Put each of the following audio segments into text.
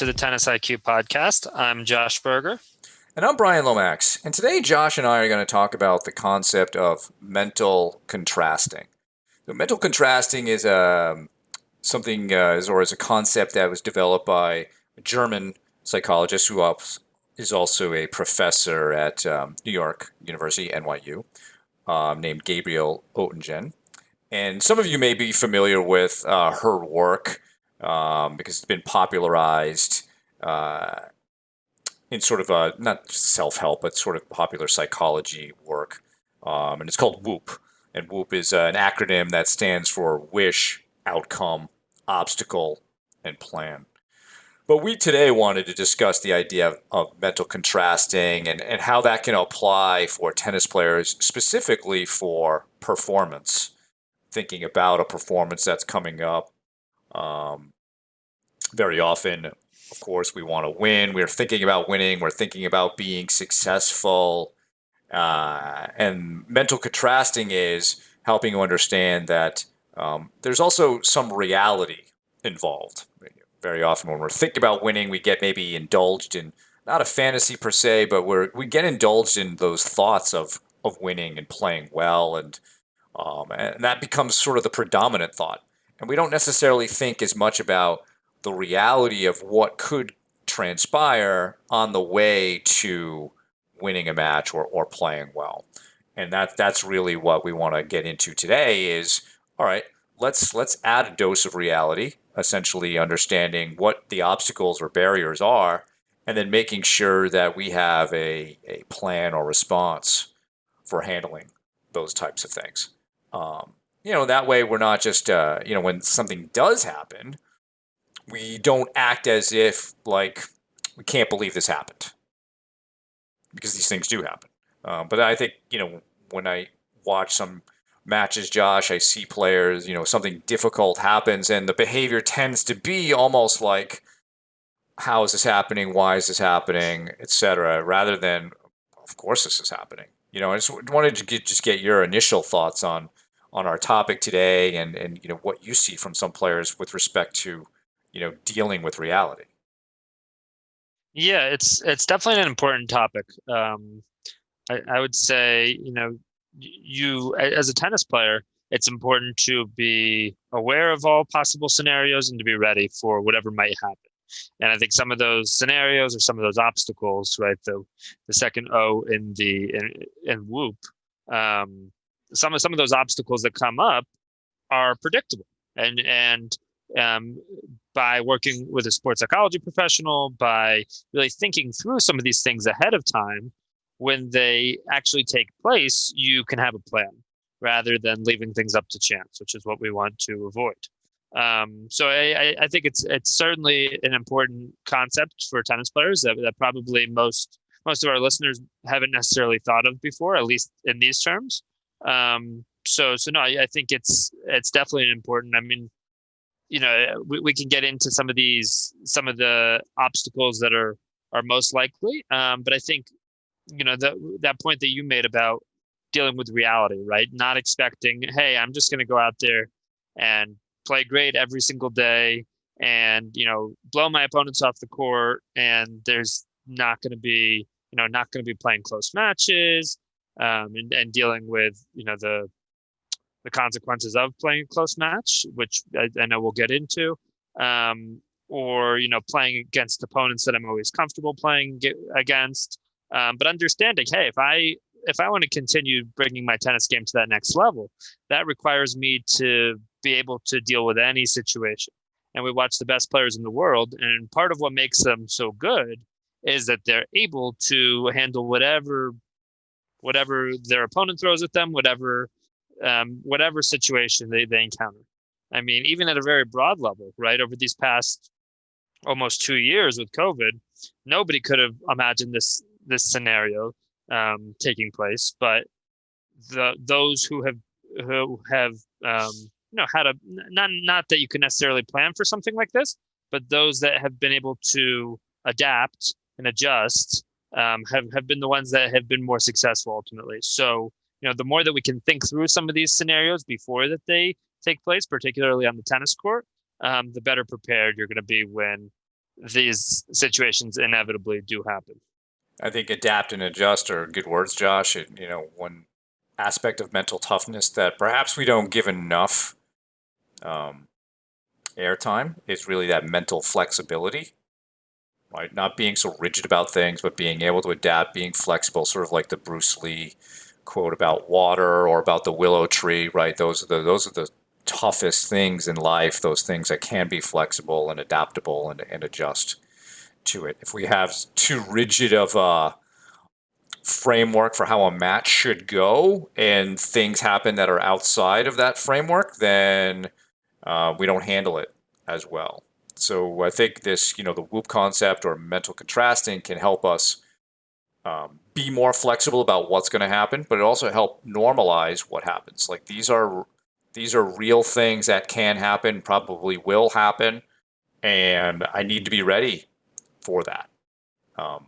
to the Tennis IQ podcast. I'm Josh Berger. And I'm Brian Lomax. And today, Josh and I are going to talk about the concept of mental contrasting. So mental contrasting is a concept that was developed by a German psychologist who is also a professor at New York University, NYU, named Gabriele Oettingen. And some of you may be familiar with her work because it's been popularized in sort of a, not self-help, but sort of popular psychology work. And it's called WOOP. And WOOP is an acronym that stands for wish, outcome, obstacle, and plan. But we today wanted to discuss the idea of mental contrasting and how that can apply for tennis players, specifically for performance. Thinking about a performance that's coming up. Very often, of course, we want to win. We're thinking about winning. We're thinking about being successful. And mental contrasting is helping you understand that there's also some reality involved. Very often when we're thinking about winning, we get maybe indulged in, not a fantasy per se, but we get indulged in those thoughts of winning and playing well. And that becomes sort of the predominant thought. And we don't necessarily think as much about the reality of what could transpire on the way to winning a match or playing well. And that's really what we want to get into today is, all right, let's add a dose of reality, essentially understanding what the obstacles or barriers are, and then making sure that we have a plan or response for handling those types of things. That way we're not just, when something does happen, we don't act as if, like, we can't believe this happened. Because these things do happen. But I think, when I watch some matches, Josh, I see players, something difficult happens and the behavior tends to be almost like, how is this happening? Why is this happening? Etc. Rather than, of course this is happening. I just wanted to get your initial thoughts on our topic today and what you see from some players with respect to, dealing with reality. Yeah, it's definitely an important topic. I would say, you as a tennis player, it's important to be aware of all possible scenarios and to be ready for whatever might happen. And I think some of those scenarios or some of those obstacles, right? The second O in WOOP, some of those obstacles that come up are predictable, and by working with a sports psychology professional, by really thinking through some of these things ahead of time, when they actually take place, you can have a plan rather than leaving things up to chance, which is what we want to avoid. So I think it's certainly an important concept for tennis players that probably most of our listeners haven't necessarily thought of before, at least in these terms. So no, I think it's definitely important. I mean, we can get into some of the obstacles that are most likely. But I think, that point that you made about dealing with reality, right? Not expecting, hey, I'm just going to go out there and play great every single day and, blow my opponents off the court. And there's not going to be playing close matches, and dealing with, the consequences of playing a close match, which I know we'll get into, or, playing against opponents that I'm always comfortable playing against. But understanding, hey, if I want to continue bringing my tennis game to that next level, that requires me to be able to deal with any situation. And we watch the best players in the world, and part of what makes them so good is that they're able to handle whatever their opponent throws at them, whatever situation they encounter. I mean, even at a very broad level, right? Over these past almost 2 years with COVID, nobody could have imagined this scenario taking place. But those who have had a not that you can necessarily plan for something like this, but those that have been able to adapt and adjust have been the ones that have been more successful ultimately. So, the more that we can think through some of these scenarios before that they take place, particularly on the tennis court, the better prepared you're going to be when these situations inevitably do happen. I think adapt and adjust are good words, Josh. One aspect of mental toughness that perhaps we don't give enough um, airtime is really that mental flexibility, right? Not being so rigid about things, but being able to adapt, being flexible, sort of like the Bruce Lee quote about water or about the willow tree, right? Those are the toughest things in life. Those things that can be flexible and adaptable and adjust to it. If we have too rigid of a framework for how a match should go and things happen that are outside of that framework, then we don't handle it as well. So I think this, the WOOP concept or mental contrasting can help us be more flexible about what's going to happen, but it also help normalize what happens. Like these are real things that can happen, probably will happen, and I need to be ready for that. Um,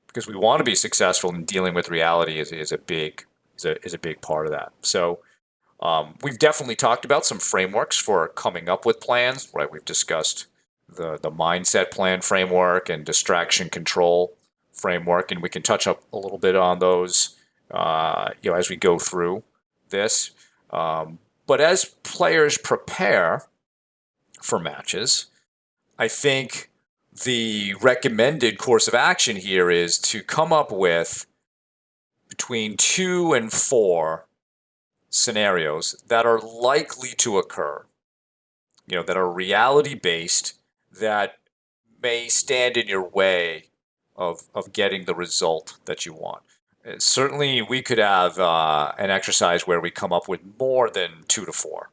because we want to be successful in dealing with reality is a big part of that. So we've definitely talked about some frameworks for coming up with plans, right? We've discussed the mindset plan framework and distraction control framework, and we can touch up a little bit on those, as we go through this. But as players prepare for matches, I think the recommended course of action here is to come up with between 2 and 4 scenarios that are likely to occur, that are reality based, that may stand in your way of getting the result that you want. Certainly, we could have an exercise where we come up with more than 2 to 4.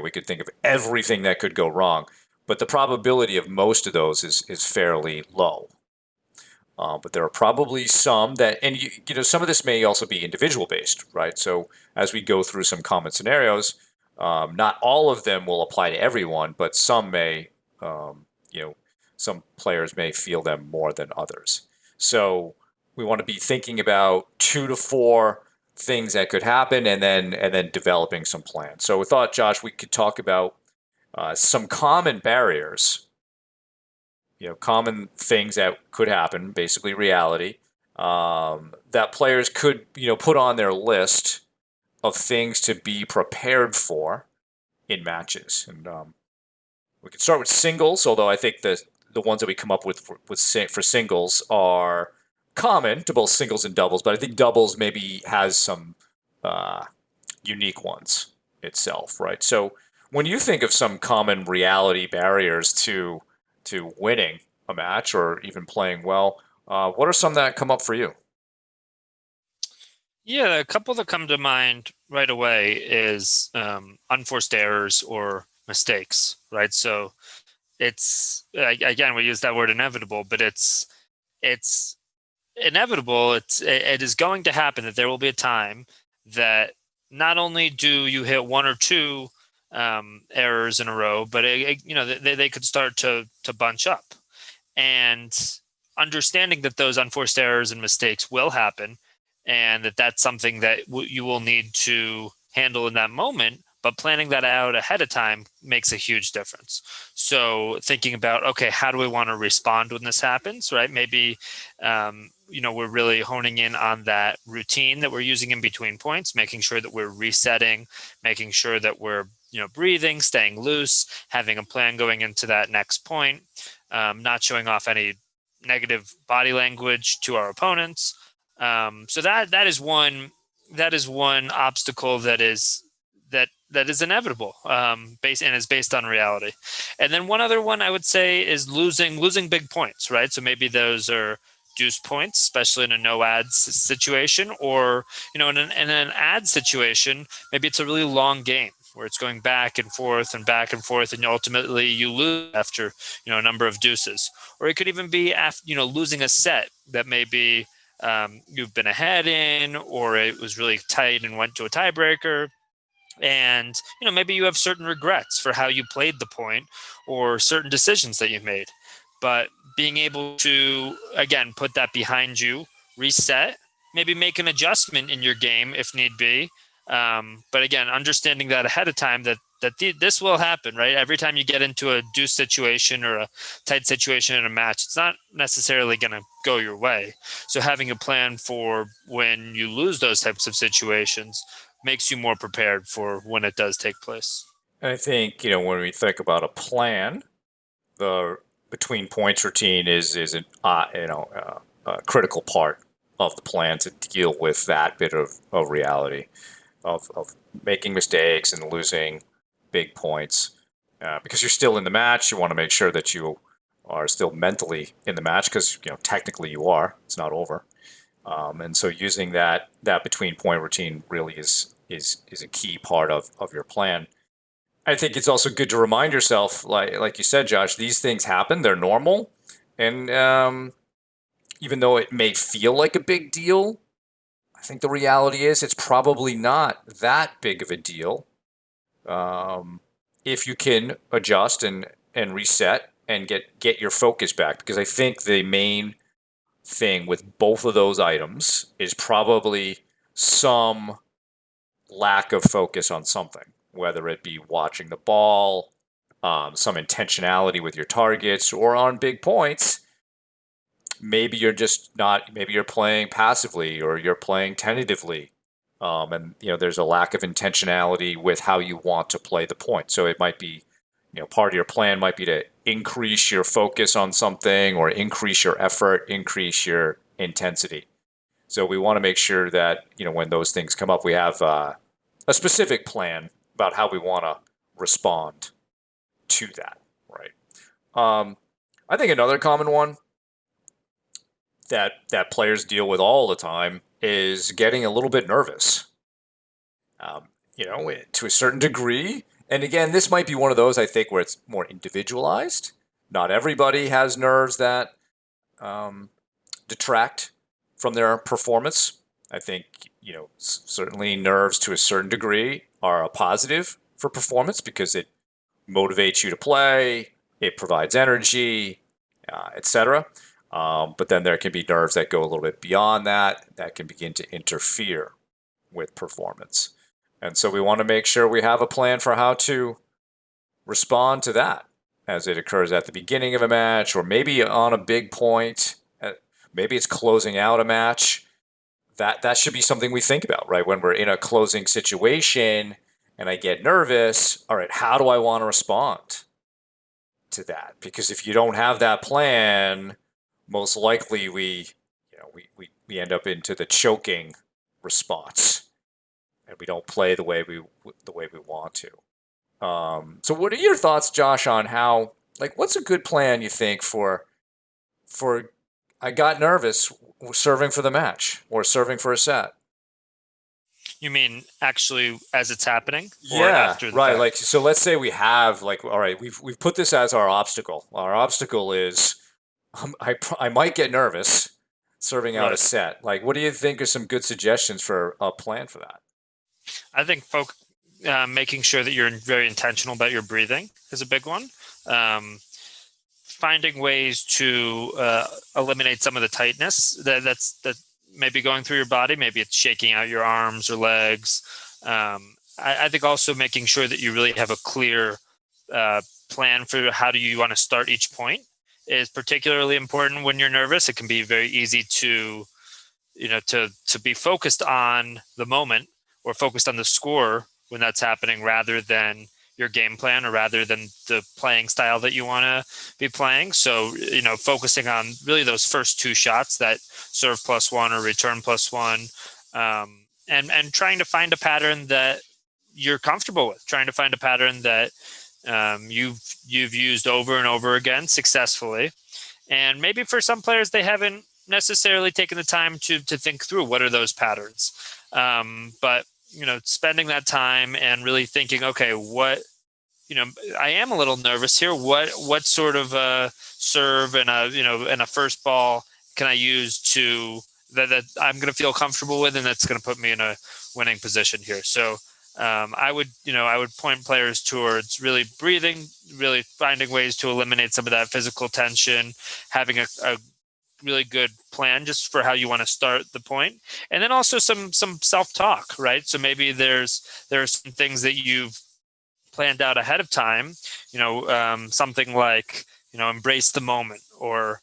We could think of everything that could go wrong, but the probability of most of those is fairly low. But there are probably some that, and some of this may also be individual based, right? So as we go through some common scenarios, not all of them will apply to everyone, but some may, some players may feel them more than others. So we want to be thinking about 2 to 4 things that could happen, and then developing some plans. So we thought, Josh, we could talk about some common barriers, common things that could happen, basically reality, that players could, put on their list of things to be prepared for in matches. And we can start with singles, although I think the ones that we come up with for singles are common to both singles and doubles, but I think doubles maybe has some unique ones itself, right? So when you think of some common reality barriers to winning a match or even playing well, what are some that come up for you? Yeah, a couple that come to mind right away is unforced errors or mistakes, right? So it's again, we use that word inevitable, but it's inevitable. It is going to happen that there will be a time that not only do you hit 1 or 2 errors in a row, but they could start to bunch up. And understanding that those unforced errors and mistakes will happen, and that's something that you will need to handle in that moment, but planning that out ahead of time makes a huge difference. So thinking about, okay, how do we want to respond when this happens, right? Maybe we're really honing in on that routine that we're using in between points, making sure that we're resetting, making sure that we're breathing, staying loose, having a plan going into that next point, not showing off any negative body language to our opponents. So that is one obstacle that is inevitable, based and is based on reality. And then one other one I would say is losing big points, right? So maybe those are deuce points, especially in a no ads situation, or in an ad situation, maybe it's a really long game where it's going back and forth and back and forth, and ultimately you lose after a number of deuces. Or it could even be after losing a set that maybe you've been ahead in, or it was really tight and went to a tiebreaker. And maybe you have certain regrets for how you played the point or certain decisions that you made. But being able to, again, put that behind you, reset, maybe make an adjustment in your game if need be. But again, understanding that ahead of time, that this will happen, right? Every time you get into a deuce situation or a tight situation in a match, it's not necessarily going to go your way. So having a plan for when you lose those types of situations makes you more prepared for when it does take place. And I think, when we think about a plan, the between points routine is a critical part of the plan to deal with that bit of reality of making mistakes and losing big points. Because you're still in the match, you want to make sure that you are still mentally in the match because technically you are. It's not over. And so using that between point routine really is a key part of your plan. I think it's also good to remind yourself, like you said, Josh, these things happen. They're normal, and even though it may feel like a big deal, I think the reality is it's probably not that big of a deal. If you can adjust and reset and get your focus back, because I think the main thing with both of those items is probably some lack of focus on something, whether it be watching the ball, some intentionality with your targets, or on big points. Maybe you're just not, maybe you're playing passively or you're playing tentatively. And, there's a lack of intentionality with how you want to play the point. So it might be, part of your plan might be to increase your focus on something or increase your effort, increase your intensity. So we want to make sure that, when those things come up, we have a specific plan about how we want to respond to that, right? I think another common one that players deal with all the time is getting a little bit nervous. To a certain degree. And again, this might be one of those I think where it's more individualized. Not everybody has nerves that detract from their performance. I think, certainly nerves to a certain degree are a positive for performance because it motivates you to play, it provides energy, etc. But then there can be nerves that go a little bit beyond that can begin to interfere with performance. And so we want to make sure we have a plan for how to respond to that as it occurs at the beginning of a match or maybe on a big point. Maybe it's closing out a match. That should be something we think about, right? When we're in a closing situation and I get nervous, all right, how do I want to respond to that? Because if you don't have that plan, most likely we end up into the choking response and we don't play the way we want to. So what are your thoughts, Josh, on how, what's a good plan you think for I got nervous serving for the match or serving for a set? You mean actually as it's happening or Yeah, after the right. fact? So let's say we have all right, we've put this as our obstacle. Our obstacle is I might get nervous serving out a Right. set. What do you think are some good suggestions for a plan for that? I think making sure that you're very intentional about your breathing is a big one. Finding ways to eliminate some of the tightness that may be going through your body. Maybe it's shaking out your arms or legs. I think also making sure that you really have a clear plan for how do you want to start each point is particularly important when you're nervous. It can be very easy to to be focused on the moment or focused on the score when that's happening rather than your game plan or rather than the playing style that you want to be playing. So, focusing on really those first two shots, that serve +1 or return +1, and trying to find a pattern that you're comfortable with, trying to find a pattern that you've used over and over again successfully. And maybe for some players, they haven't necessarily taken the time to think through what are those patterns. But spending that time and really thinking, okay, what I am a little nervous here. What sort of serve and a first ball can I use to that I'm going to feel comfortable with, and that's going to put me in a winning position here. So I would point players towards really breathing, really finding ways to eliminate some of that physical tension, having a really good plan just for how you want to start the point, and then also some self-talk, right? So maybe there are some things that you've planned out ahead of time, something like, embrace the moment, or,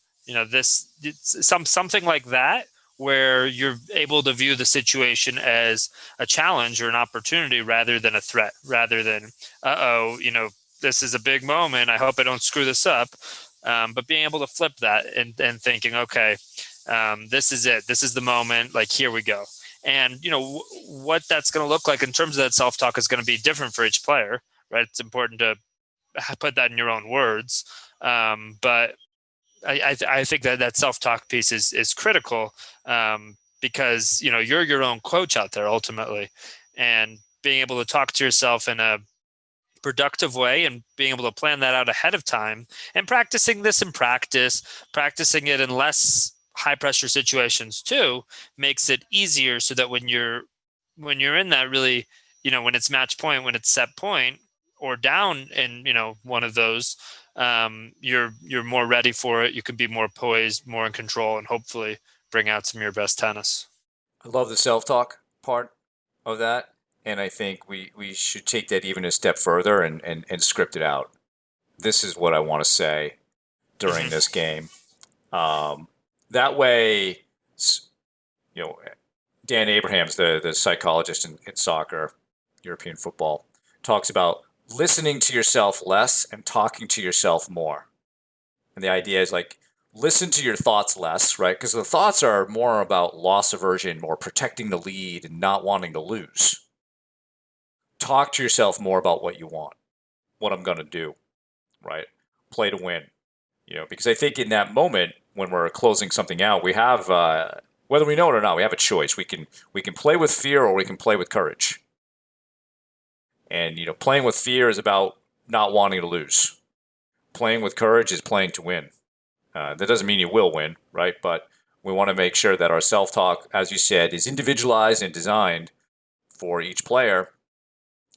something like that, where you're able to view the situation as a challenge or an opportunity rather than a threat, rather than, uh-oh, this is a big moment. I hope I don't screw this up. But being able to flip that and thinking, okay, this is it. This is the moment. Like, here we go. And, what that's going to look like in terms of that self-talk is going to be different for each player, right? It's important to put that in your own words. But I think that self-talk piece is critical, because, you're your own coach out there ultimately, and being able to talk to yourself in a productive way and being able to plan that out ahead of time, and practicing this in practice, practicing it in less high pressure situations too, makes it easier, so that when you're in that really, when it's match point, when it's set point, or down in, one of those, you're more ready for it. You can be more poised, more in control, and hopefully bring out some of your best tennis. I love the self-talk part of that, and I think we should take that even a step further and script it out. This is what I want to say during Hmm. this game. Um, that way, you know, Dan Abrahams, the psychologist in soccer, European football, talks about listening to yourself less and talking to yourself more. And the idea is like, listen to your thoughts less, right? Because the thoughts are more about loss aversion, more protecting the lead and not wanting to lose. Talk to yourself more about what you want, what I'm going to do, right? Play to win, because I think in that moment when we're closing something out, we have, whether we know it or not, we have a choice. We can play with fear or we can play with courage. And playing with fear is about not wanting to lose. Playing with courage is playing to win. That doesn't mean you will win, right? But we want to make sure that our self-talk, as you said, is individualized and designed for each player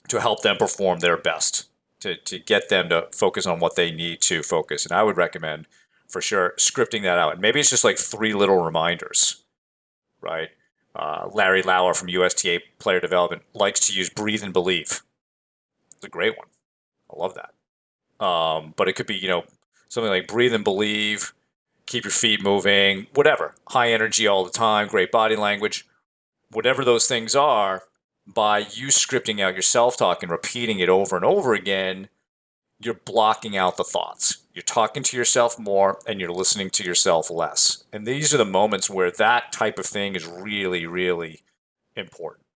to help them perform their best, to get them to focus on what they need to focus. And I would recommend, for sure, scripting that out. And maybe it's just like 3 little reminders, right? Larry Lauer from USTA Player Development likes to use breathe and believe. It's a great one. I love that. But it could be, something like breathe and believe, keep your feet moving, whatever. High energy all the time, great body language, whatever those things are. By you scripting out your self talk and repeating it over and over again, you're blocking out the thoughts. You're talking to yourself more and you're listening to yourself less. And these are the moments where that type of thing is really, really important.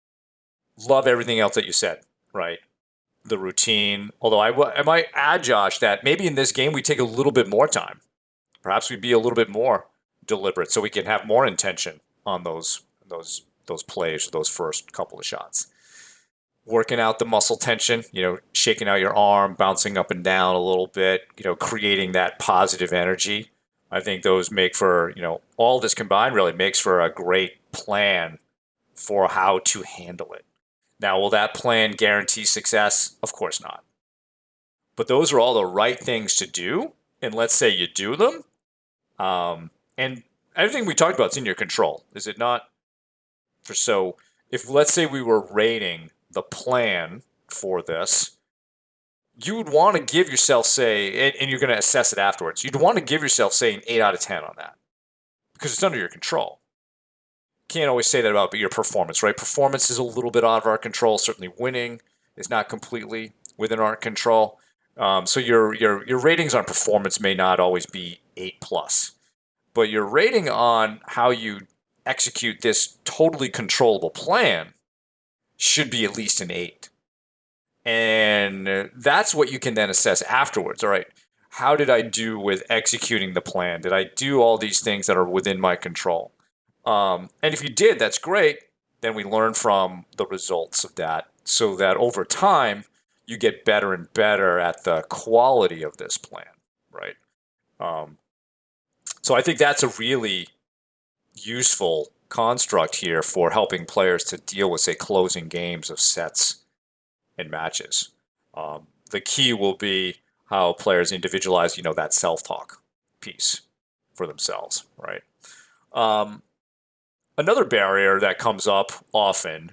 Love everything else that you said, right? The routine. Although I might add, Josh, that maybe in this game we take a little bit more time. Perhaps we'd be a little bit more deliberate so we can have more intention on those plays, those first couple of shots. Working out the muscle tension, shaking out your arm, bouncing up and down a little bit, creating that positive energy. I think those make for, all this combined really makes for a great plan for how to handle it. Now, will that plan guarantee success? Of course not. But those are all the right things to do. And let's say you do them. And everything we talked about is in your control, is it not? So if let's say we were rating the plan for this, you would want to give yourself, say, and you're going to assess it afterwards, you'd want to give yourself, say, an 8 out of 10 on that because it's under your control. Can't always say that about your performance, right? Performance is a little bit out of our control. Certainly winning is not completely within our control. So your ratings on performance may not always be 8 plus, but your rating on how you execute this totally controllable plan should be at least an 8. And that's what you can then assess afterwards. All right, how did I do with executing the plan? Did I do all these things that are within my control? And if you did, that's great. Then we learn from the results of that so that over time, you get better and better at the quality of this plan, right? Um, so I think that's a really useful construct here for helping players to deal with, say, closing games of sets and matches. The key will be how players individualize, that self-talk piece for themselves, right? Um, Another barrier that comes up often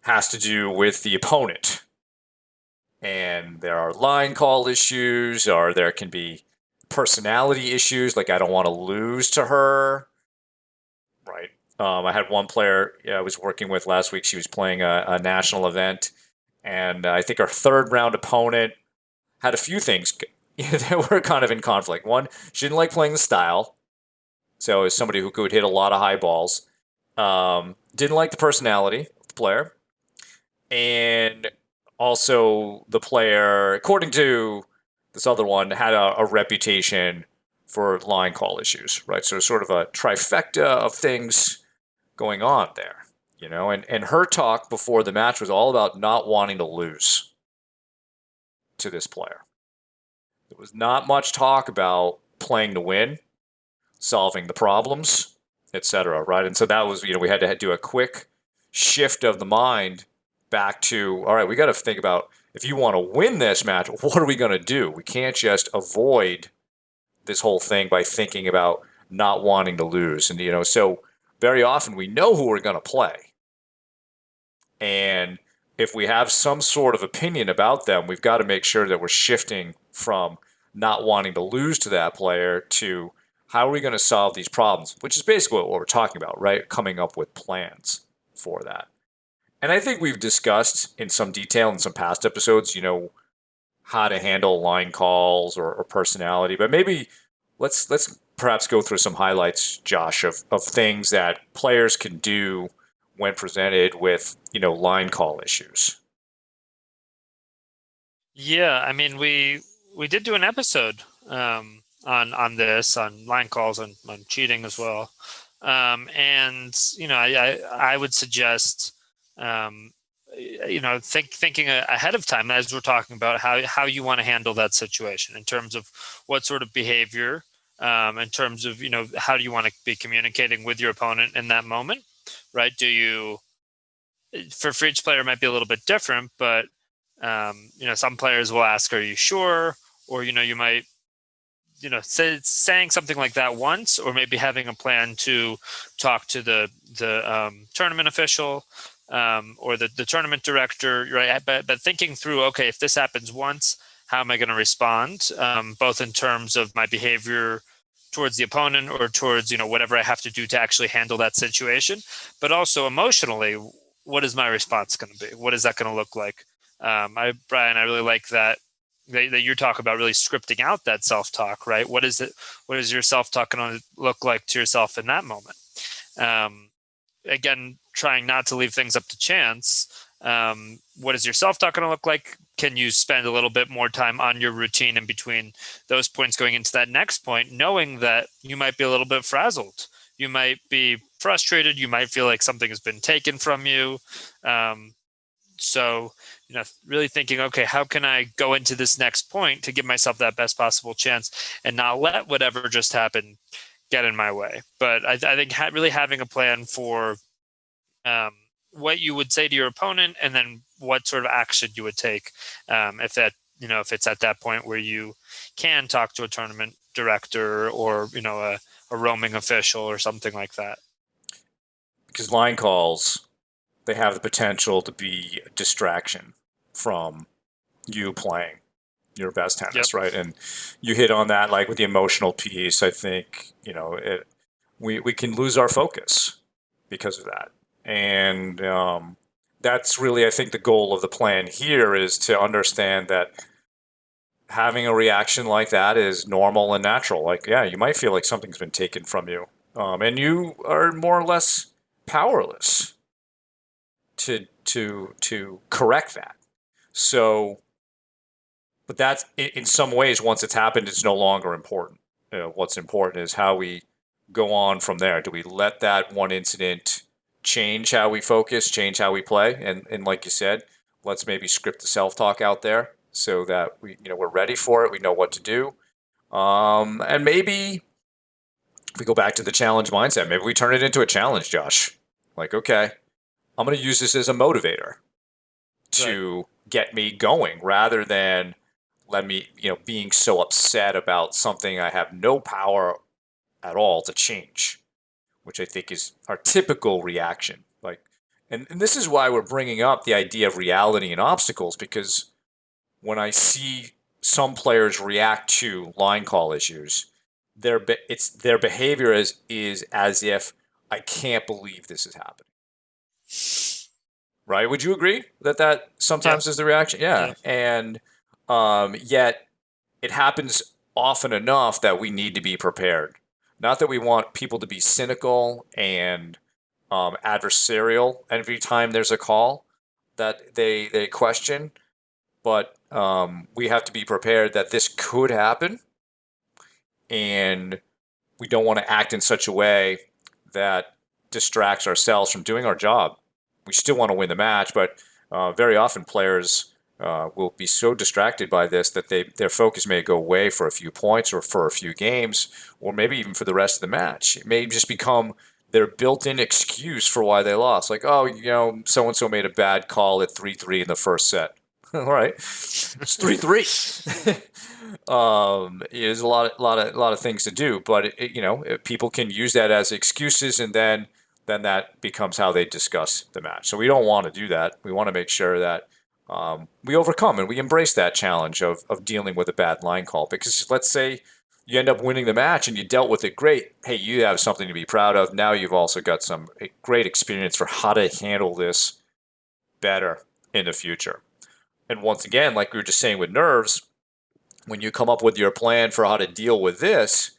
has to do with the opponent. and there are line call issues, or there can be personality issues, like I don't want to lose to her, right? I had one player I was working with last week. She was playing a national event, and I think our third round opponent had a few things that were kind of in conflict. One, she didn't like playing the style, so as somebody who could hit a lot of high balls, didn't like the personality of the player, and also the player, according to this other one, had a reputation for line call issues, right? So sort of a trifecta of things going on there, and her talk before the match was all about not wanting to lose to this player. There was not much talk about playing to win, solving the problems, etc. Right, and so that was, we had to do a quick shift of the mind back to, all right, we got to think about, if you want to win this match, what are we going to do? We can't just avoid this whole thing by thinking about not wanting to lose, and so very often we know who we're going to play, and if we have some sort of opinion about them, we've got to make sure that we're shifting from not wanting to lose to that player to how are we going to solve these problems, which is basically what we're talking about, right? Coming up with plans for that. And I think we've discussed in some detail in some past episodes, how to handle line calls or personality. But maybe let's perhaps go through some highlights, Josh, of things that players can do when presented with, line call issues. Yeah, I mean, we did do an episode on this, on line calls, on cheating as well. And I would suggest thinking ahead of time, as we're talking about how you want to handle that situation in terms of what sort of behavior, in terms of how do you want to be communicating with your opponent in that moment, right? Do you, for each player, it might be a little bit different, but some players will ask, "Are you sure?" Or you might saying something like that once, or maybe having a plan to talk to the tournament official, or the tournament director, right? But thinking through, okay, if this happens once, how am I going to respond? Both in terms of my behavior towards the opponent, or towards whatever I have to do to actually handle that situation, but also emotionally, what is my response going to be? What is that going to look like? Brian, I really like that you talk about really scripting out that self-talk, right? What is it? What is your self-talk going to look like to yourself in that moment? Again, trying not to leave things up to chance. What is your self-talk going to look like? Can you spend a little bit more time on your routine in between those points going into that next point, knowing that you might be a little bit frazzled? You might be frustrated. You might feel like something has been taken from you. So, really thinking, okay, how can I go into this next point to give myself that best possible chance and not let whatever just happened get in my way? But I think really having a plan for what you would say to your opponent, and then what sort of action you would take, if that, if it's at that point where you can talk to a tournament director, or a roaming official or something like that. Because line calls, they have the potential to be a distraction from you playing your best Yep. tennis, right? And you hit on that, like with the emotional piece. I think we can lose our focus because of that, and that's really, I think, the goal of the plan here is to understand that having a reaction like that is normal and natural. Like, yeah, you might feel like something's been taken from you, and you are more or less powerless to correct that. So, but that's in some ways, once it's happened, it's no longer important. What's important is how we go on from there. Do we let that one incident change how we focus, change how we play? And like you said, let's maybe script the self talk out there so that we're ready for it. We know what to do. And maybe if we go back to the challenge mindset, maybe we turn it into a challenge, Josh. Like, okay, I'm going to use this as a motivator Right. to get me going rather than let me, being so upset about something I have no power at all to change, which I think is our typical reaction. Like, and this is why we're bringing up the idea of reality and obstacles, because when I see some players react to line call issues, their behavior is as if I can't believe this is happening. Right? Would you agree that Yeah. sometimes is the reaction? Yeah. Yeah, and yet it happens often enough that we need to be prepared. Not that we want people to be cynical and adversarial every time there's a call that they question, but we have to be prepared that this could happen, and we don't want to act in such a way that distracts ourselves from doing our job. We still want to win the match, but very often players will be so distracted by this that their focus may go away for a few points or for a few games, or maybe even for the rest of the match. It may just become their built-in excuse for why they lost. Like, oh, so and so made a bad call at 3-3 in the first set. All right, it's 3-3. There's a lot of things to do, but people can use that as excuses, and then that becomes how they discuss the match. So we don't want to do that. We want to make sure that we overcome and we embrace that challenge of dealing with a bad line call. Because let's say you end up winning the match and you dealt with it great. Hey, you have something to be proud of. Now you've also got some great experience for how to handle this better in the future. And once again, like we were just saying with nerves, when you come up with your plan for how to deal with this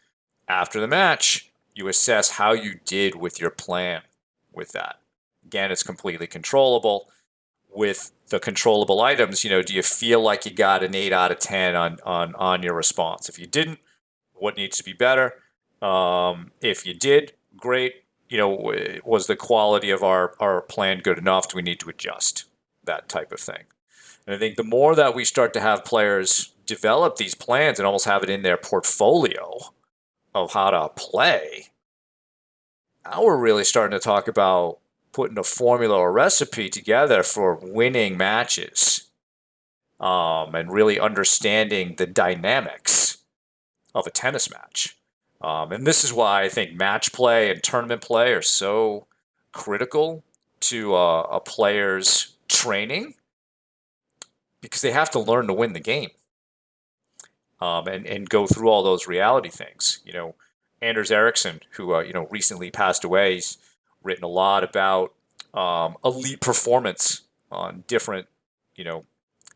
after the match, you assess how you did with your plan with that. Again, it's completely controllable. With the controllable items, do you feel like you got an 8 out of 10 on your response? If you didn't, what needs to be better? If you did, great. Was the quality of our plan good enough? Do we need to adjust? That type of thing. And I think the more that we start to have players develop these plans and almost have it in their portfolio of how to play, now we're really starting to talk about putting a formula or recipe together for winning matches, and really understanding the dynamics of a tennis match. And this is why I think match play and tournament play are so critical to a player's training, because they have to learn to win the game, and go through all those reality things. Anders Ericsson, who recently passed away, he's written a lot about elite performance on different,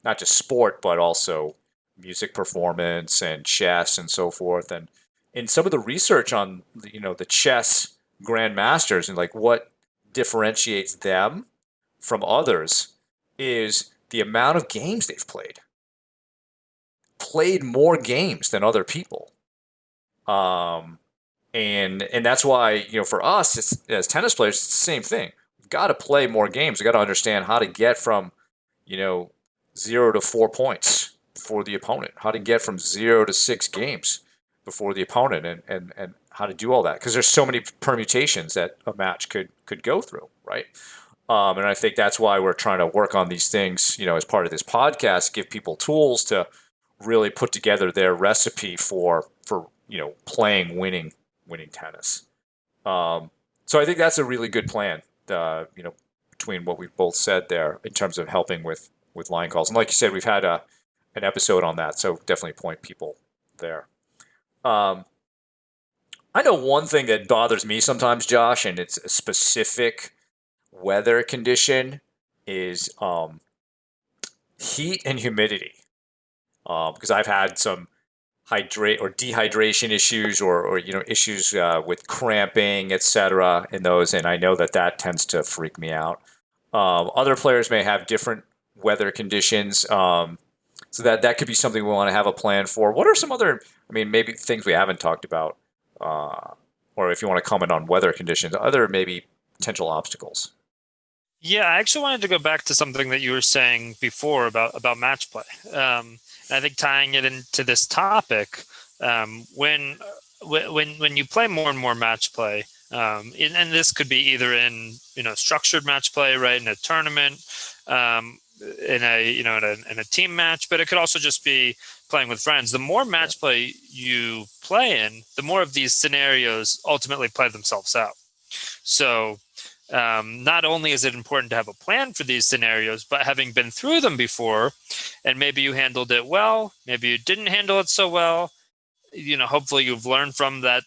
not just sport but also music performance and chess and so forth. And in some of the research on the chess grandmasters and like what differentiates them from others is the amount of games they've played more games than other people. Um, and that's why for us as tennis players, it's the same thing. We've got to play more games. We've got to understand how to get from 0 to 4 points before the opponent, how to get from 0 to 6 games before the opponent, and how to do all that, because there's so many permutations that a match could go through, right? And I think that's why we're trying to work on these things, as part of this podcast, give people tools to really put together their recipe for playing winning tennis. So I think that's a really good plan. Between what we've both said there in terms of helping with line calls, and like you said, we've had an episode on that, so definitely point people there. I know one thing that bothers me sometimes, Josh, and it's a specific weather condition, is heat and humidity. Because I've had some hydrate or dehydration issues, or issues with cramping, etc. in those, and I know that tends to freak me out. Other players may have different weather conditions, so that could be something we want to have a plan for. What are some other, maybe things we haven't talked about, or if you want to comment on weather conditions, other maybe potential obstacles? Yeah, I actually wanted to go back to something that you were saying before about match play. And I think tying it into this topic, when you play more and more match play, and this could be either in structured match play, right, in a tournament, in a in a team match, but it could also just be playing with friends. The more match play you play in, the more of these scenarios ultimately play themselves out. So not only is it important to have a plan for these scenarios, but having been through them before, and maybe you handled it well, maybe you didn't handle it so well, hopefully you've learned from that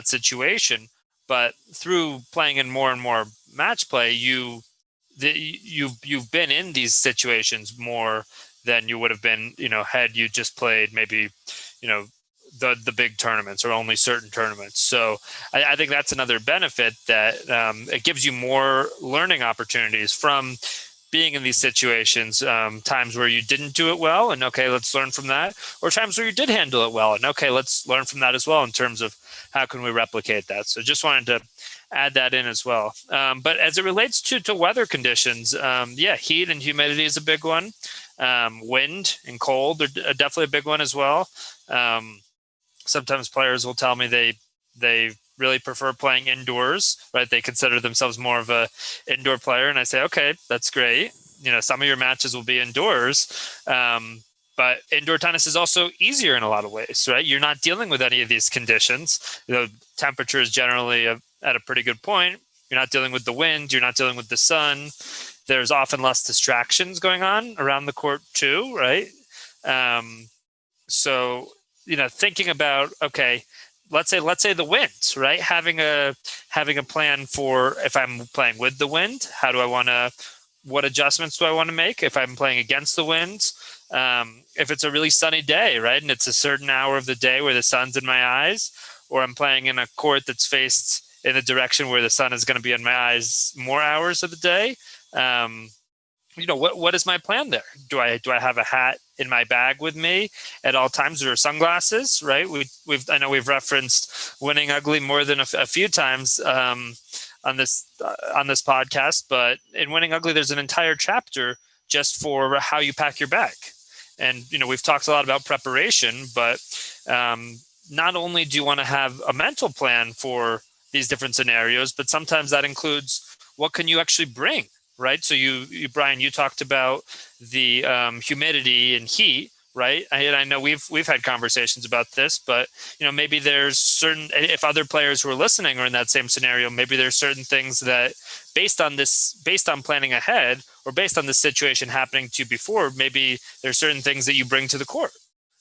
situation. But through playing in more and more match play, you've been in these situations more than you would have been, had you just played maybe, you know, the big tournaments or only certain tournaments. So I think that's another benefit, that it gives you more learning opportunities from being in these situations, times where you didn't do it well, and okay, let's learn from that, or times where you did handle it well, and okay, let's learn from that as well in terms of how can we replicate that. So just wanted to add that in as well. But as it relates to weather conditions, yeah, heat and humidity is a big one. Wind and cold are definitely a big one as well. Um, Sometimes players will tell me they really prefer playing indoors, right? They consider themselves more of a indoor player, and I say, okay, that's great. Some of your matches will be indoors, but indoor tennis is also easier in a lot of ways, right? You're not dealing with any of these conditions. The temperature is generally at a pretty good point. You're not dealing with the wind. You're not dealing with the sun. There's often less distractions going on around the court too, right? Um, so thinking about, okay, let's say the wind, right? Having a plan for, if I'm playing with the wind, what adjustments do I want to make if I'm playing against the wind? If it's a really sunny day, right, and it's a certain hour of the day where the sun's in my eyes, or I'm playing in a court that's faced in the direction where the sun is going to be in my eyes more hours of the day. um, what is my plan there? Do I have a hat in my bag with me at all times, or sunglasses? Right? I know we've referenced Winning Ugly more than a few times, on this podcast, but in Winning Ugly, there's an entire chapter just for how you pack your bag. And we've talked a lot about preparation, but not only do you want to have a mental plan for these different scenarios, but sometimes that includes what can you actually bring, right? So Brian, you talked about the humidity and heat, right? And I know we've had conversations about this, but maybe there's certain, if other players who are listening are in that same scenario, maybe there's certain things that, based on planning ahead, or based on the situation happening to you before, maybe there's certain things that you bring to the court,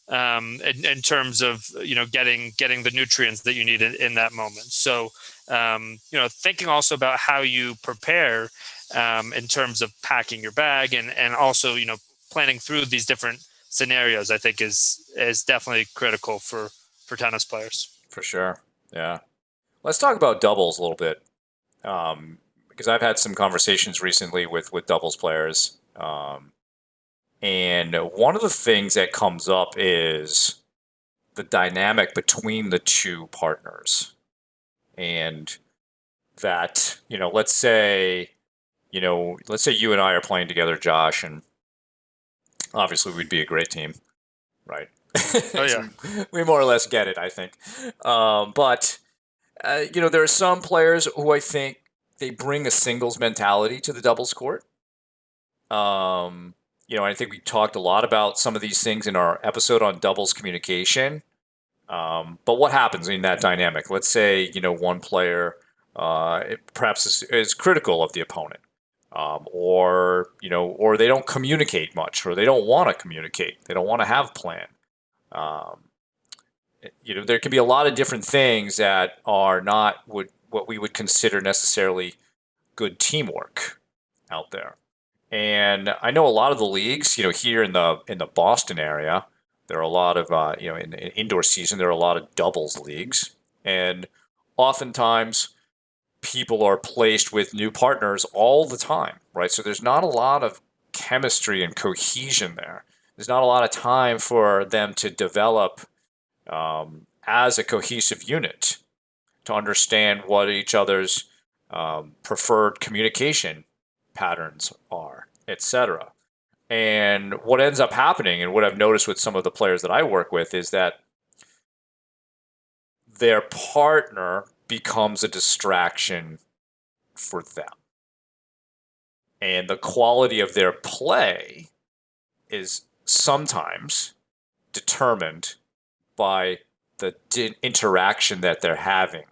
in terms of getting the nutrients that you need in that moment. So thinking also about how you prepare, in terms of packing your bag, and also planning through these different scenarios, I think is definitely critical for tennis players. For sure. Yeah. Let's talk about doubles a little bit, because I've had some conversations recently with doubles players, and one of the things that comes up is the dynamic between the two partners, and that let's say you and I are playing together, Josh, and obviously we'd be a great team, right? Oh yeah. We more or less get it, I think. But there are some players who I think they bring a singles mentality to the doubles court. I think we talked a lot about some of these things in our episode on doubles communication. But what happens in that dynamic? Let's say one player perhaps is critical of the opponent, or they don't communicate much, or they don't want to communicate. They don't want to have plan. Um, there can be a lot of different things that are not what we would consider necessarily good teamwork out there. And I know a lot of the leagues, here in the Boston area, there are a lot of in indoor season there are a lot of doubles leagues, and oftentimes people are placed with new partners all the time, right? So there's not a lot of chemistry and cohesion there. There's not a lot of time for them to develop as a cohesive unit, to understand what each other's preferred communication patterns are, etc. And what ends up happening, and what I've noticed with some of the players that I work with, is that their partner becomes a distraction for them. And the quality of their play is sometimes determined by the interaction that they're having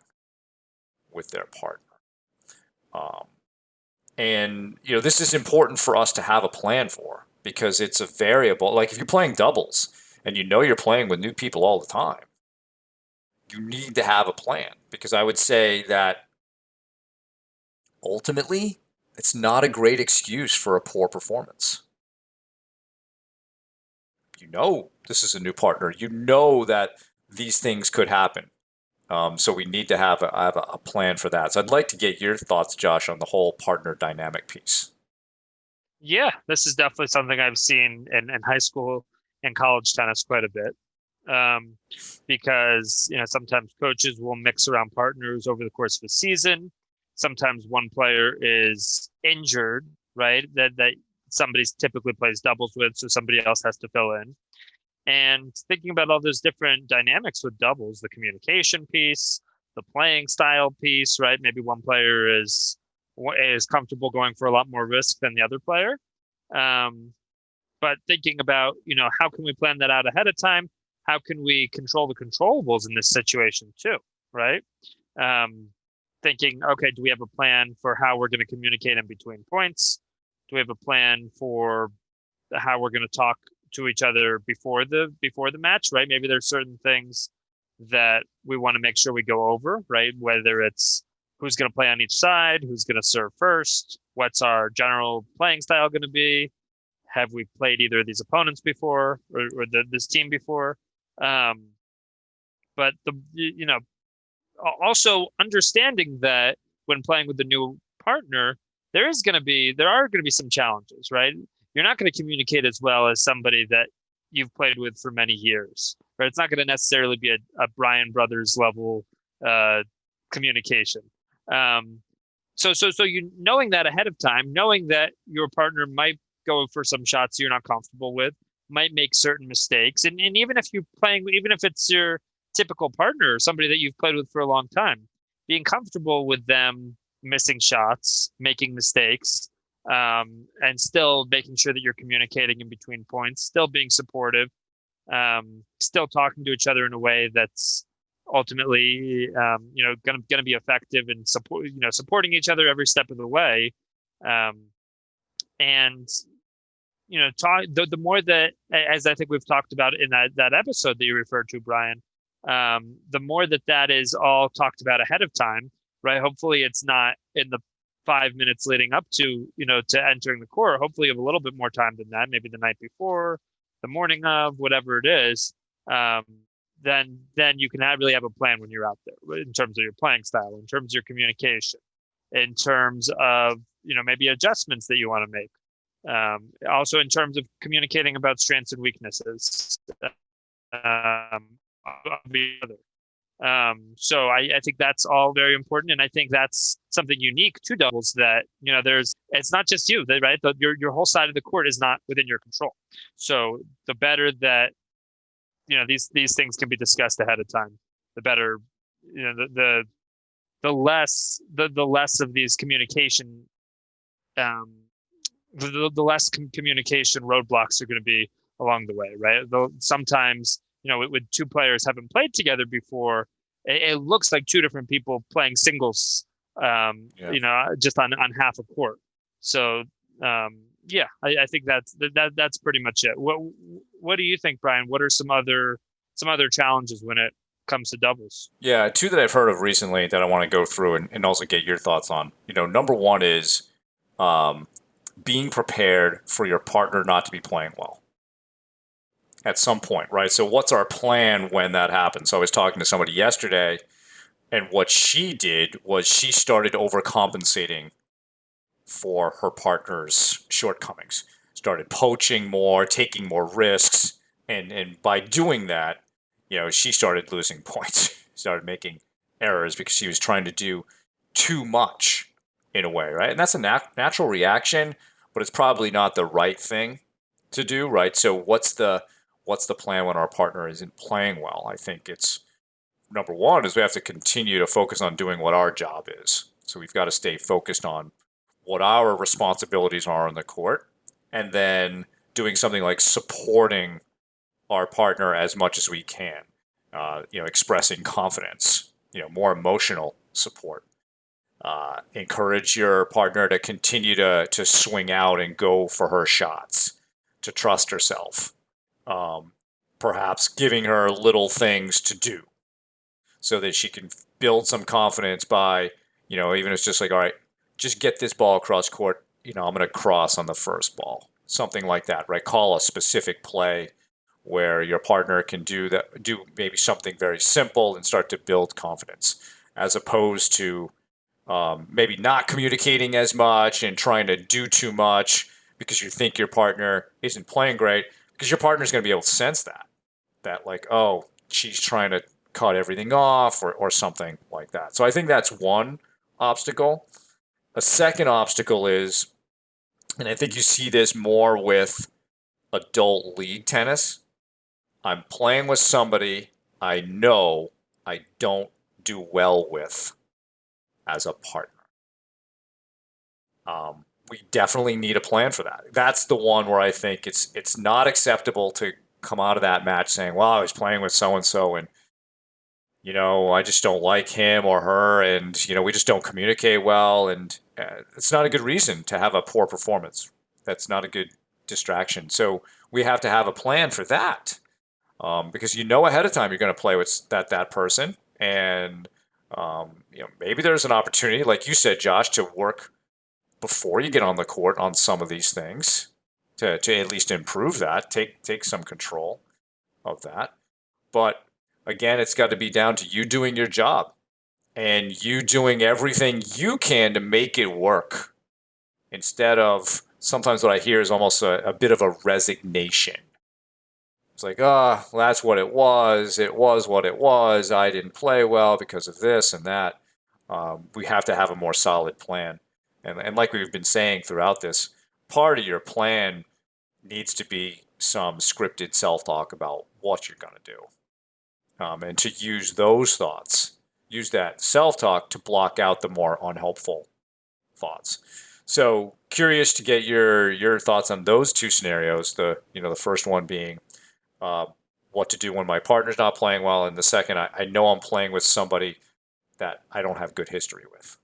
with their partner. And, this is important for us to have a plan for because it's a variable. Like if you're playing doubles and you're playing with new people all the time, you need to have a plan because I would say that ultimately it's not a great excuse for a poor performance. This is a new partner. That these things could happen. So we need to have a plan for that. So I'd like to get your thoughts, Josh, on the whole partner dynamic piece. Yeah, this is definitely something I've seen in high school and college tennis quite a bit. Um, because sometimes coaches will mix around partners over the course of a season. Sometimes one player is injured, right? That somebody typically plays doubles with, so somebody else has to fill in. And thinking about all those different dynamics with doubles, the communication piece, the playing style piece, right? Maybe one player is comfortable going for a lot more risk than the other player. Um, but thinking about, how can we plan that out ahead of time? How can we control the controllables in this situation too, right? Um, Thinking, okay, do we have a plan for how we're going to communicate in between points? Do we have a plan for how we're going to talk to each other before the match, right? Maybe there's certain things that we want to make sure we go over, right? Whether it's who's going to play on each side, who's going to serve first, what's our general playing style going to be, have we played either of these opponents before or this team before? Um, but also understanding that when playing with the new partner, there are going to be some challenges, right? You're not going to communicate as well as somebody that you've played with for many years, right? It's not going to necessarily be a Brian Brothers level uh, communication. Um, so you knowing that ahead of time, knowing that your partner might go for some shots you're not comfortable with, might make certain mistakes, and even if it's your typical partner, somebody that you've played with for a long time, being comfortable with them missing shots, making mistakes, and still making sure that you're communicating in between points, still being supportive, still talking to each other in a way that's ultimately, going to be effective and supporting each other every step of the way. Um, and the more that, as I think we've talked about in that episode that you referred to, Brian, the more that is all talked about ahead of time, right? Hopefully it's not in the 5 minutes leading up to entering the court. Hopefully you have a little bit more time than that, maybe the night before, the morning of, whatever it is. Um, then you can really have a plan when you're out there in terms of your playing style, in terms of your communication, in terms of maybe adjustments that you want to make. Also in terms of communicating about strengths and weaknesses of the other. So I think that's all very important, and I think that's something unique to doubles that it's not just you, right? Your whole side of the court is not within your control. So the better that these things can be discussed ahead of time, the better. The less of these communication um, the less communication roadblocks are going to be along the way, right? Though sometimes, with two players haven't played together before, it looks like two different people playing singles, Yeah. just on half a court. So, yeah, I think that's pretty much it. What do you think, Brian? What are some other challenges when it comes to doubles? Yeah, two that I've heard of recently that I want to go through and also get your thoughts on. Number one is um, being prepared for your partner not to be playing well at some point, right? So, what's our plan when that happens? So, I was talking to somebody yesterday, and what she did was she started overcompensating for her partner's shortcomings, started poaching more, taking more risks, and by doing that, she started losing points, started making errors because she was trying to do too much in a way, right? And that's a natural reaction, but it's probably not the right thing to do, right? So what's the plan when our partner isn't playing well? I think it's number one is we have to continue to focus on doing what our job is. So we've got to stay focused on what our responsibilities are on the court, and then doing something like supporting our partner as much as we can. Expressing confidence, more emotional support. Encourage your partner to continue to swing out and go for her shots, to trust herself. Um, Perhaps giving her little things to do so that she can build some confidence by, even if it's just like, all right, just get this ball across court. I'm going to cross on the first ball, something like that, right? Call a specific play where your partner can do maybe something very simple and start to build confidence, as opposed to maybe not communicating as much and trying to do too much because you think your partner isn't playing great, because your partner's going to be able to sense that like, oh, she's trying to cut everything off, or something like that. So I think that's one obstacle. A second obstacle is, and I think you see this more with adult league tennis, I'm playing with somebody I know I don't do well with as a partner. We definitely need a plan for that. That's the one where I think it's not acceptable to come out of that match saying, "Well, I was playing with so and so, and I just don't like him or her, and we just don't communicate well." And it's not a good reason to have a poor performance. That's not a good distraction. So we have to have a plan for that, because ahead of time you're going to play with that person, and maybe there's an opportunity, like you said, Josh, to work before you get on the court on some of these things, to at least improve that, take some control of that. But again, it's got to be down to you doing your job and you doing everything you can to make it work, instead of, sometimes what I hear is almost a bit of a resignation. It's like, oh, well, that's what it was. It was what it was. I didn't play well because of this and that. We have to have a more solid plan. And like we've been saying throughout this, part of your plan needs to be some scripted self talk about what you're going to do. And to use those thoughts, use that self talk to block out the more unhelpful thoughts. So curious to get your thoughts on those two scenarios. The first one being, uh, what to do when my partner's not playing well, and the second, I know I'm playing with somebody that I don't have good history with.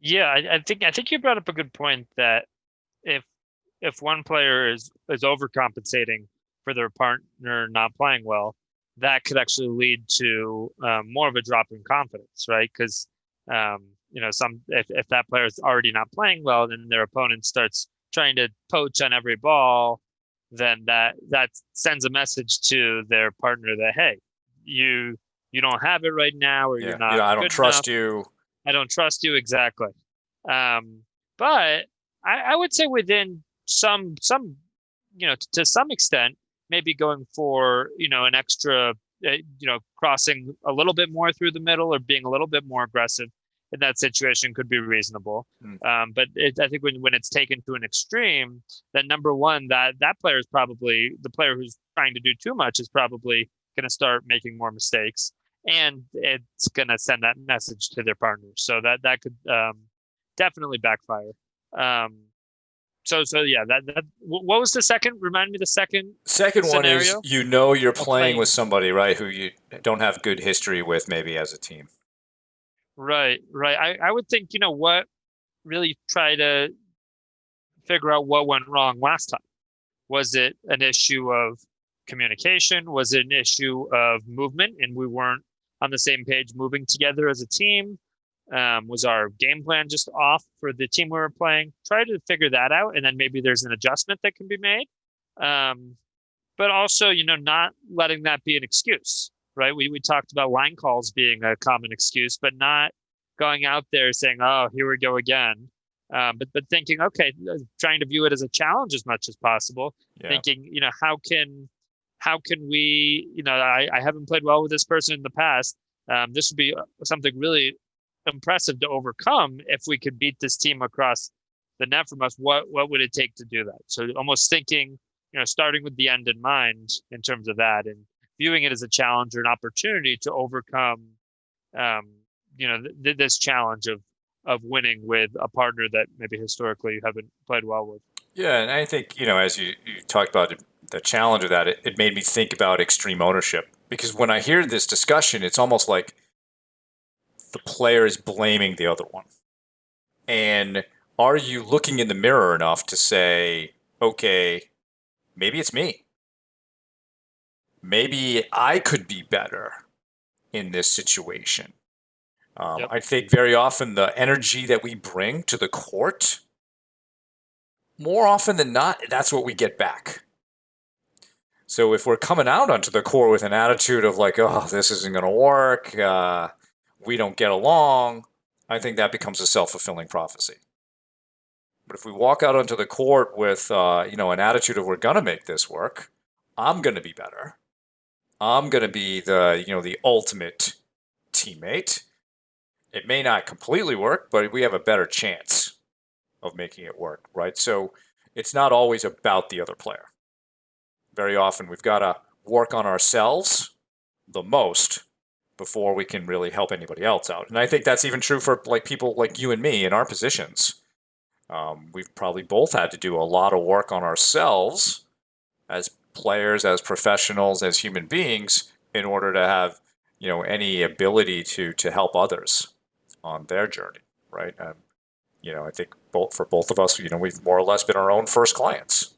Yeah, I think you brought up a good point that if if one player is overcompensating for their partner not playing well, that could actually lead to more of a drop in confidence, right? Because some if that player is already not playing well, then their opponent starts trying to poach on every ball, then that sends a message to their partner that, hey, you don't have it right now, or you're Yeah, not I don't good enough. trust you. I don't trust you exactly. But I would say within some to some extent, maybe going for an extra crossing a little bit more through the middle or being a little bit more aggressive in that situation could be reasonable. Mm. But I think when it's taken to an extreme, then number one, that player is probably the player who's trying to do too much is probably going to start making more mistakes, and it's going to send that message to their partner. So that could definitely backfire. Um, so yeah, that what was the second? Remind me the second Second one is, scenario you're of playing with playing. somebody, right, who you don't have good history with, maybe as a team. Right, right. I would think, what, really try to figure out what went wrong last time. Was it an issue of communication? Was it an issue of movement and we weren't on the same page moving together as a team? Was our game plan just off for the team we were playing? Try to figure that out, and then maybe there's an adjustment that can be made. Um, but also, not letting that be an excuse, right? We talked about line calls being a common excuse, but not going out there saying, "Oh, here we go again." But thinking, okay, trying to view it as a challenge as much as possible. Yeah. Thinking, how can we, I haven't played well with this person in the past. This would be something really impressive to overcome if we could beat this team across the net from us. What would it take to do that? So almost thinking, starting with the end in mind in terms of that, and viewing it as a challenge or an opportunity to overcome, this challenge of winning with a partner that maybe historically you haven't played well with. Yeah, and I think, as you talked about the challenge of that, it made me think about extreme ownership. Because when I hear this discussion, it's almost like the player is blaming the other one. And are you looking in the mirror enough to say, okay, maybe it's me. Maybe I could be better in this situation. Yep. I think very often the energy that we bring to the court, more often than not, that's what we get back. So if we're coming out onto the court with an attitude of like, oh, this isn't going to work, we don't get along, I think that becomes a self-fulfilling prophecy. But if we walk out onto the court with, an attitude of we're going to make this work, I'm going to be better. I'm going to be the ultimate teammate. It may not completely work, but we have a better chance of making it work, right? So it's not always about the other player. Very often we've got to work on ourselves the most before we can really help anybody else out. And I think that's even true for like people like you and me in our positions. We've probably both had to do a lot of work on ourselves as players, as professionals, as human beings in order to have, any ability to help others on their journey, right? I think for both of us, we've more or less been our own first clients.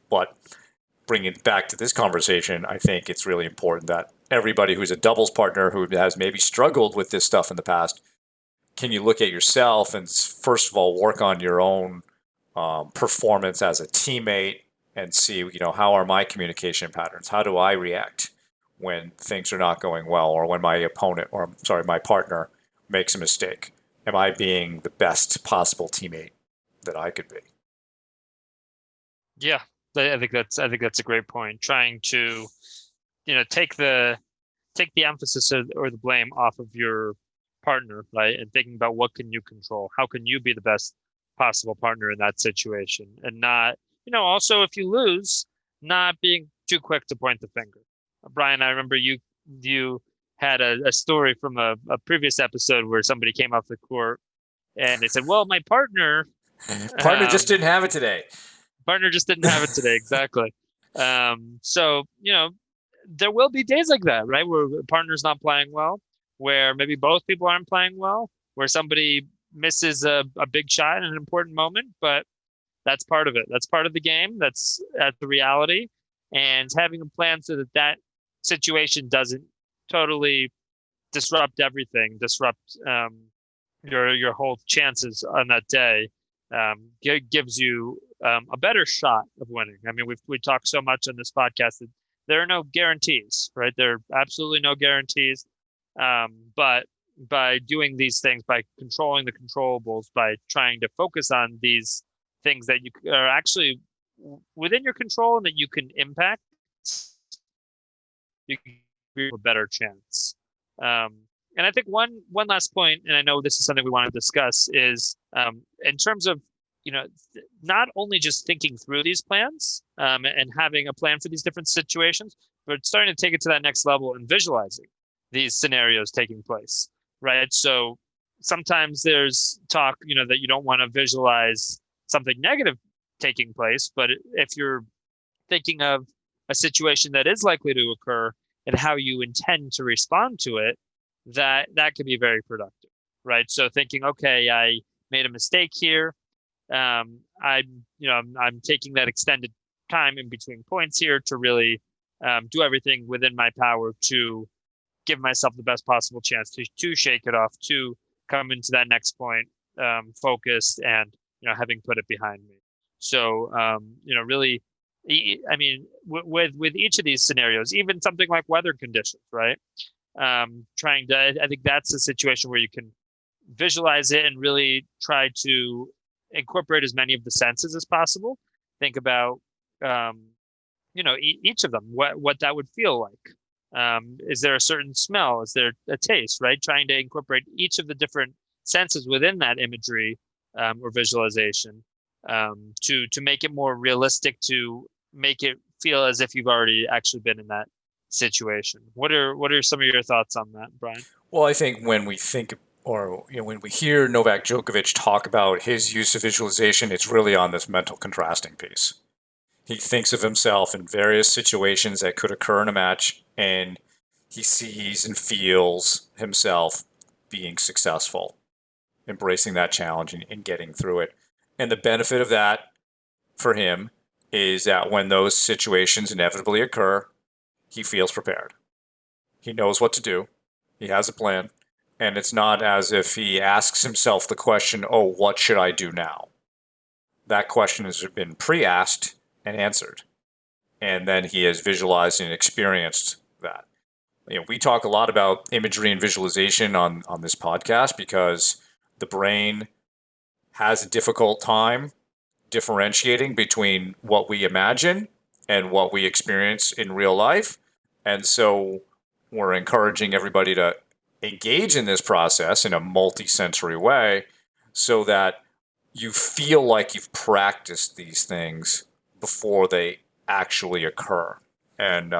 But bringing it back to this conversation, I think it's really important that everybody who's a doubles partner who has maybe struggled with this stuff in the past, can you look at yourself and first of all work on your own performance as a teammate and see, how are my communication patterns? How do I react when things are not going well, or when my opponent, or my partner makes a mistake? Am I being the best possible teammate that I could be? Yeah, I think that's a great point. Trying to, take the emphasis or the blame off of your partner, right? And thinking about what can you control? How can you be the best possible partner in that situation? And not, also if you lose, not being too quick to point the finger. Brian, I remember you had a story from a previous episode where somebody came off the court and they said, well, my Partner just um, didn't have it today. partner just didn't have it today. Exactly. So, there will be days like that, right? Where a partner's not playing well, where maybe both people aren't playing well, where somebody misses a big shot in an important moment, but that's part of it. That's part of the game. That's the reality. And having a plan so that situation doesn't totally disrupt everything, disrupt your whole chances on that day, gives you a better shot of winning. I mean, we talked so much on this podcast that there are no guarantees, right? There are absolutely no guarantees. But by doing these things, by controlling the controllables, by trying to focus on these things that you are actually within your control and that you can impact, you can have a better chance. And I think one last point, and I know this is something we want to discuss, is in terms of not only just thinking through these plans and having a plan for these different situations, but starting to take it to that next level and visualizing these scenarios taking place, right? So sometimes there's talk, that you don't want to visualize something negative taking place, but if you're thinking of a situation that is likely to occur and how you intend to respond to it, that can be very productive, right? So thinking, okay, I made a mistake here. I'm taking that extended time in between points here to really do everything within my power to give myself the best possible chance to shake it off, to come into that next point focused and having put it behind me. So really, I mean, with each of these scenarios, even something like weather conditions, right? I think that's a situation where you can visualize it and really try to incorporate as many of the senses as possible. Think about, each of them, what that would feel like. Is there a certain smell? Is there a taste, right? Trying to incorporate each of the different senses within that imagery or visualization to make it more realistic, to make it feel as if you've already actually been in that situation. What are some of your thoughts on that, Brian? Well, I think when we think, or when we hear Novak Djokovic talk about his use of visualization, it's really on this mental contrasting piece. He thinks of himself in various situations that could occur in a match, and he sees and feels himself being successful, embracing that challenge and getting through it. And the benefit of that for him is that when those situations inevitably occur, he feels prepared. He knows what to do. He has a plan. And it's not as if he asks himself the question, oh, what should I do now? That question has been pre asked and answered. And then he has visualized and experienced that. We talk a lot about imagery and visualization on this podcast because the brain has a difficult time differentiating between what we imagine and what we experience in real life. And so we're encouraging everybody to engage in this process in a multi-sensory way so that you feel like you've practiced these things before they actually occur. And,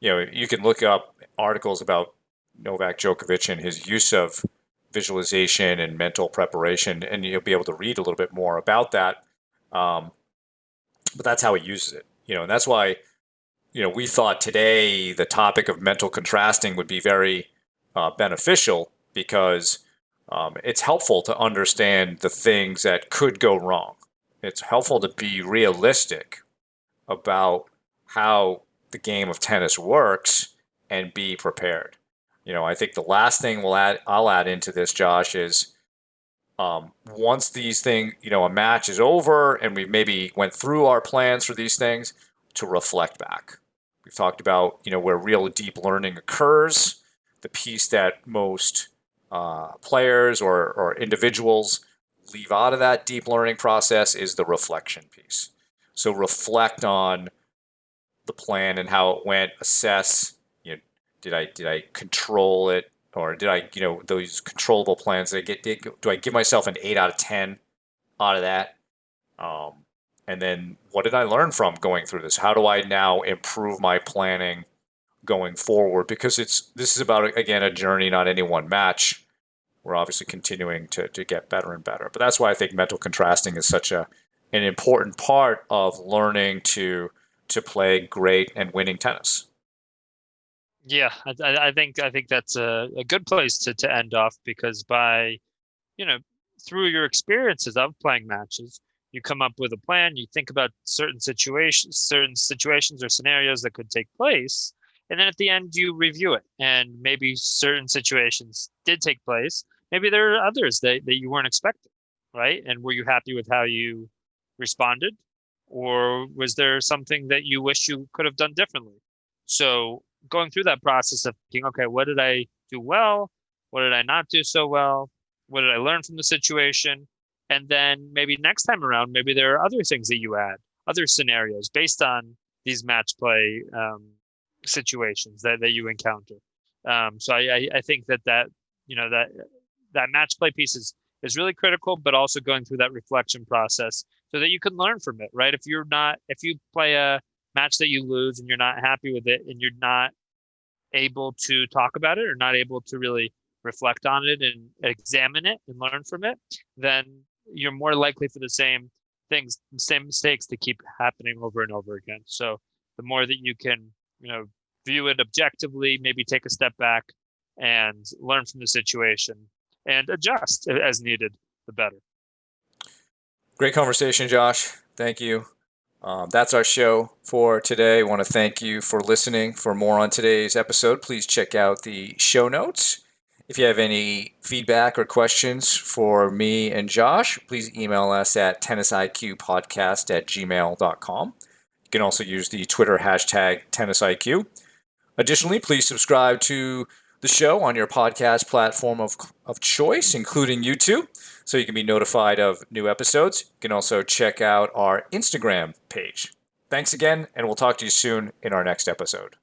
you can look up articles about Novak Djokovic and his use of visualization and mental preparation, and you'll be able to read a little bit more about that. But that's how he uses it, and that's why, we thought today the topic of mental contrasting would be very beneficial because it's helpful to understand the things that could go wrong. It's helpful to be realistic about how the game of tennis works and be prepared. I think the last thing I'll add into this, Josh, is once these things, a match is over and we maybe went through our plans for these things, to reflect back. We've talked about, where real deep learning occurs. The piece that most players or individuals leave out of that deep learning process is the reflection piece. So reflect on the plan and how it went. Assess, did I control it, or did I, those controllable plans? Do I give myself an 8 out of 10 out of that? And then what did I learn from going through this? How do I now improve my planning going forward? Because this is about, again, a journey, not any one match. We're obviously continuing to get better and better. But that's why I think mental contrasting is such an important part of learning to play great and winning tennis. Yeah, I think that's a good place to end off, because by, you know, through your experiences of playing matches, you come up with a plan, you think about certain situations or scenarios that could take place, and then at the end you review it. And maybe certain situations did take place. Maybe there are others that you weren't expecting, right? And were you happy with how you responded? Or was there something that you wish you could have done differently? So going through that process of thinking, okay, what did I do well? What did I not do so well? What did I learn from the situation? And then maybe next time around, maybe there are other things that you add, other scenarios based on these match play situations that you encounter. So I think that that match play piece is really critical, but also going through that reflection process so that you can learn from it, right? If you play a match that you lose and you're not happy with it and you're not able to talk about it or not able to really reflect on it and examine it and learn from it, then you're more likely for the same things, same mistakes to keep happening over and over again. So the more that you can, view it objectively, maybe take a step back and learn from the situation and adjust as needed, the better. Great conversation, Josh. Thank you. That's our show for today. I want to thank you for listening. For more on today's episode, please check out the show notes. If you have any feedback or questions for me and Josh, please email us at tennisiqpodcast@gmail.com. You can also use the Twitter hashtag tennisiq. Additionally, please subscribe to the show on your podcast platform of choice, including YouTube, so you can be notified of new episodes. You can also check out our Instagram page. Thanks again, and we'll talk to you soon in our next episode.